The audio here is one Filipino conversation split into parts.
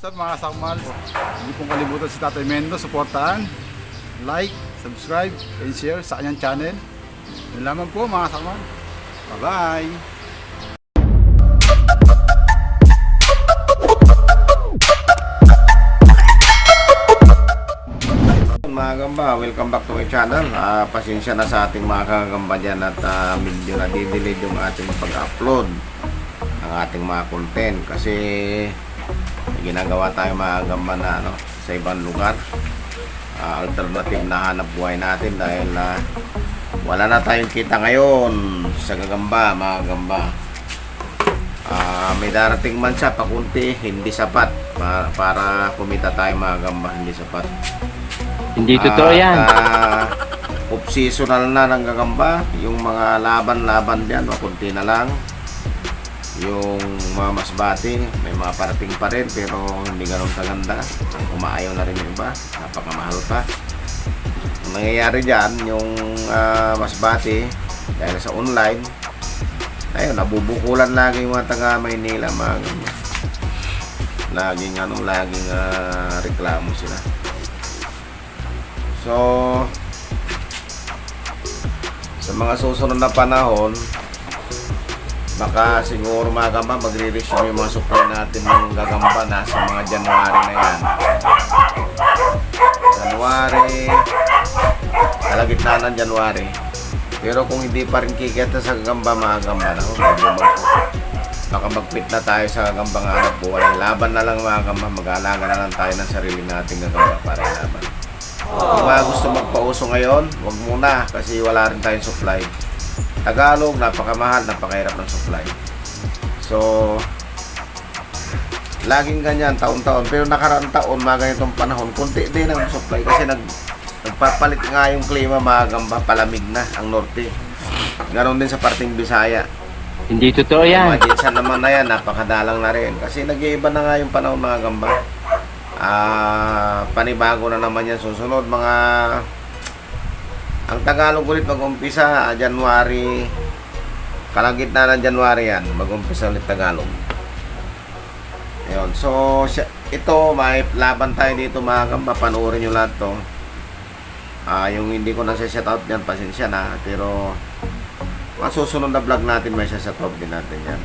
What's up mga sakmal? Hindi pong kalimutan si Tatay Mendo, suportahan, like, subscribe, and share sa kanyang channel. Yun lamang po mga sakmal. Bye-bye! Mga gamba, welcome back to my channel. Pasensya na sa ating mga kagamba dyan at medyo nadidelay yung ating pag-upload ng ating mga content kasi may ginagawa tayo mga gamba na sa ibang lugar, alternative na hanap buhay natin dahil wala na tayong kita ngayon sa gagamba mga gamba. May darating man siya pakunti, hindi sapat para kumita tayo mga gamba, hindi sapat. Hindi totoo yan. Off-seasonal na ng gagamba. Yung mga laban-laban dyan, makunti na lang. Yung mga masbati, may mga parating pa rin, pero hindi ganun kaganda. Umaayaw na rin yung iba. Napakamahal pa. Ang nangyayari dyan, yung masbati, dahil sa online, ayun, nabubukulan lagi yung mga taga Maynila, mga gagamba. Laging reklamo sila. So, sa mga susunod na panahon, baka siguro mga gamba magre-resume yung mga supply natin ng gagamba na sa mga January na yan. January, kalagitnaan ng January. Pero kung hindi pa rin kikita sa gagamba mga gamba, baka magpit na tayo sa gagamba nga hanap buhay. Laban na lang mga gamba, mag-aalaga na lang tayo ng sarili nating gagamba para laban. Kung mga gusto magpauso ngayon, wag muna kasi wala rin tayong supply. Tagalog, napakamahal, napakahirap ng supply. So, laging ganyan, taon-taon. Pero nakaraang taon, mga ganitong panahon, kunti din ang supply kasi nagpapalit nga yung klima mga gamba, palamig na ang norte. Ganon din sa parting Bisaya. Hindi totoo yan. Majinsan naman na yan, napakadalang na rin. Kasi nag-iiba na nga yung panahon mga gamba. Panibago na naman yan susunod ang Tagalog ulit mag-umpisa January, kalagitnaan ng January yan, mag-umpisa ulit Tagalog. Ayun. So ito may laban tayo dito mga gamba, panoorin nyo lahat to. Yung hindi ko na set out yan, pasensya na, pero mga susunod na vlog natin may set out din natin yan.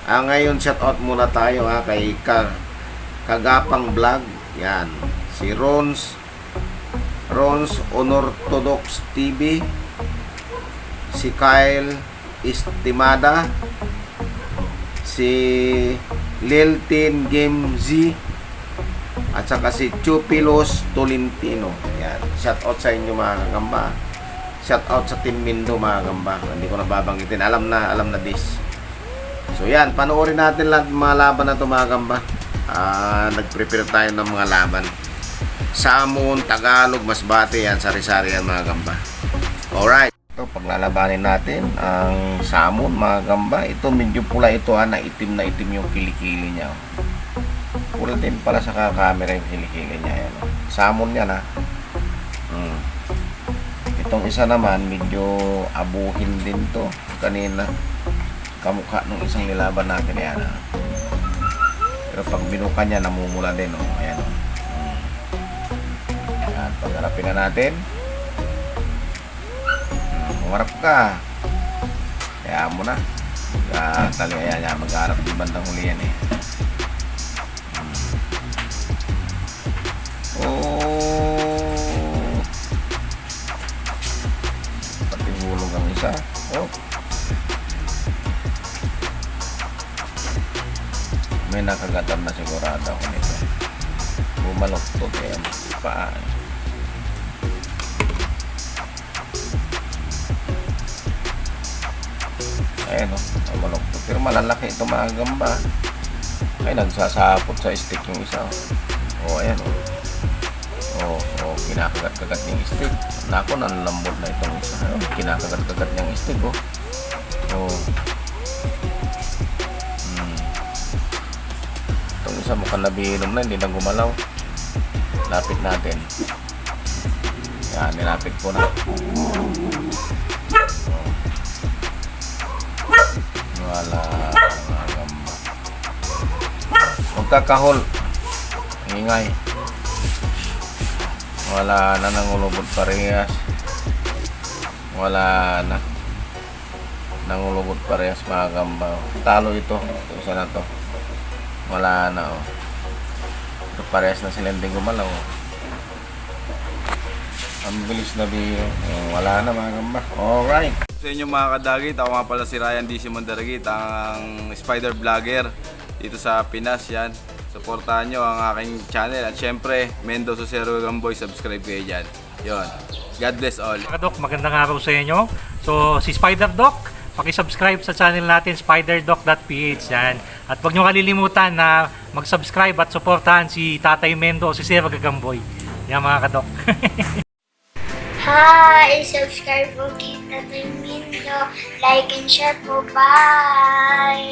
Ngayon set out muna tayo kay Kagapang Vlog, yan, si Rons Unorthodox TV, si Kyle Estimada, si Liltin Game Z, at saka si Chupilos Tolentino. Yan, shout out sa inyo mga gamba, shout out sa Team Mindo mga gamba, hindi ko na babanggitin, alam na this. So yan, panoorin natin lahat mga laban na ito mga gamba. Nag-prepare tayo ng mga laban. Samon, Tagalog, Masbate, yan, sari-sari yan mga gamba. Alright. Ito, paglalabanin natin ang Samon mga gamba. Ito medyo pula ito na itim yung kilikili niya. Pula din pala sa camera yung kilikili niya. Yan. Samon yan Itong isa naman medyo abuhin din to. Kanina kamukha nung isang nilaban natin yan Pero pag binuka niya, namumula din. Ayan. Ayan, pagharapin na natin. Umarap ka. Kaya mo na. Ayan, magharap din bandang huli yan Pati hulog ang isa. May nakagatam na sigurado ako nito. Bumaloktot kaya paa. Ayan bumaloktot. Pero malalaki ito mga gamba. Ay, nagsasapot sa stick yung isa. Ayan kinakagat-kagat yung stick. Nako, nanlambot na itong isa. Kinakagat-kagat yung stick Isa mukhang nabihinom na, hindi na gumalaw. Lapit natin. Yan, nilapit ko na. Wala. Magkakahol. ingay. Wala na nangulubot parehas. Wala na nangulubot parehas mga gamba. Talo ito. Ito isa na to. Wala na oh. Ito parehas na silang din gumalaw. Ang bilis na biro. Wala na mga gamba. Alright. Sa inyo mga kadagit, ako nga pala si Ryan DC Mondaragit, ang spider vlogger dito sa Pinas. Yan, supportahan nyo ang aking channel at syempre Mendoza Zero Gamboy, subscribe kayo dyan. Yon. God bless all. Mga Doc, magandang araw sa inyo. So, si Spider Doc, paki-subscribe sa channel natin, spiderdoc.ph yan. At huwag nyo kalilimutan na mag-subscribe at supportahan si Tatay Mendo o si Zero Gagamboy. Yan mga kadok. Hi! Subscribe po kay Tatay Mindo. Like and share po. Bye!